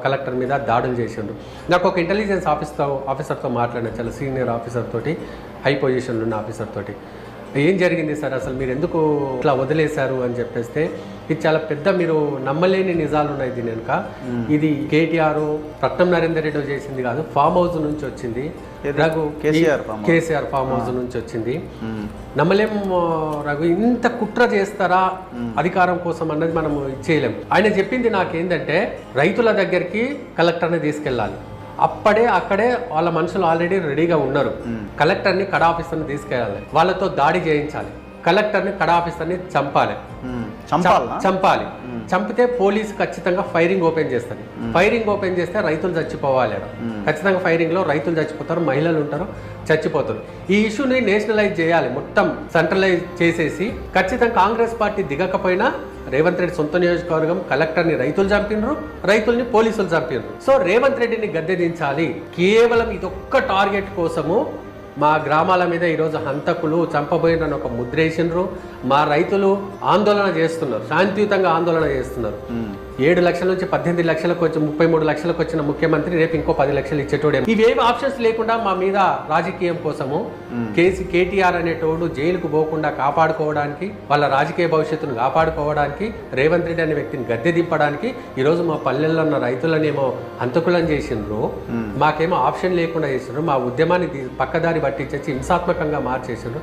Collector మీద దాడులు చేసిండ్రు. నాకు ఒక ఇంటెలిజెన్స్ ఆఫీసర్తో మాట్లాడిన, చాలా సీనియర్ ఆఫీసర్ తోటి, హై పొజిషన్లో ఉన్న ఆఫీసర్ తోటి, ఏం జరిగింది సార్, అసలు మీరు ఎందుకు ఇట్లా వదిలేశారు అని చెప్పేస్తే, ఇది చాలా పెద్ద, మీరు నమ్మలేని నిజాలు ఉన్నాయి దీని వెనుక. ఇది కేటీఆర్ రత్నం నరేందర్ రెడ్డి చేసింది కాదు, ఫామ్ హౌస్ నుంచి వచ్చింది, రఘు కేసీఆర్ ఫామ్ హౌస్ నుంచి వచ్చింది. నమ్మలేం రఘు, ఇంత కుట్ర చేస్తారా అధికారం కోసం అన్నది మనం చేయలేం. ఆయన చెప్పింది నాకేంటంటే, రైతుల దగ్గరికి కలెక్టర్ని తీసుకెళ్ళాలి, అక్కడే వాళ్ళ మనుషులు ఆల్రెడీ రెడీగా ఉన్నారు, కలెక్టర్ని కడా ఆఫీసర్ని తీసుకెళ్ళాలి, వాళ్ళతో దాడి చేయించాలి, కలెక్టర్ని కడా ఆఫీసర్ని చంపాలి. చంపితే పోలీసు ఖచ్చితంగా ఫైరింగ్ ఓపెన్ చేస్తుంది. ఫైరింగ్ ఓపెన్ చేస్తే రైతులు చచ్చిపోవాలి. ఖచ్చితంగా ఫైరింగ్ లో రైతులు చచ్చిపోతారు, మహిళలు ఉంటారు, చచ్చిపోతారు. ఈ ఇష్యూని నేషనలైజ్ చేయాలి, మొత్తం సెంట్రలైజ్ చేసేసి, ఖచ్చితంగా కాంగ్రెస్ పార్టీ దిగకపోయినా రేవంత్ రెడ్డి సొంత నియోజకవర్గం కలెక్టర్ని రైతులు చంపినరు, రైతుల్ని పోలీసులు చంపినరు. సో రేవంత్ రెడ్డిని గద్దె దించాలి. కేవలం ఇదొక్క టార్గెట్ కోసము మా గ్రామాల మీద ఈరోజు హంతకులు చంపబోయిన ఒక ముద్రేసినరు. మా రైతులు ఆందోళన చేస్తున్నారు, శాంతియుతంగా ఆందోళన చేస్తున్నారు. 7 లక్షల నుంచి 18 లక్షలకు వచ్చి 33 లక్షలకు వచ్చిన ముఖ్యమంత్రి రేపు ఇంకో 10 లక్షలు ఇచ్చేటోడే. ఇవేవి ఆప్షన్స్ లేకుండా మా మీద రాజకీయం కోసము కేటీఆర్ అనేటోడు జైలుకు పోకుండా కాపాడుకోవడానికి, వాళ్ళ రాజకీయ భవిష్యత్తును కాపాడుకోవడానికి, రేవంత్ రెడ్డి అనే వ్యక్తిని గద్దె దింపడానికి ఈరోజు మా పల్లెల్లో ఉన్న రైతులనేమో హంతకులను చేసిండ్రు, మాకేమో ఆప్షన్ లేకుండా చేసిండ్రు, మా ఉద్యమాన్ని పక్కదారి పట్టించేసి హింసాత్మకంగా మార్చేసిండ్రు.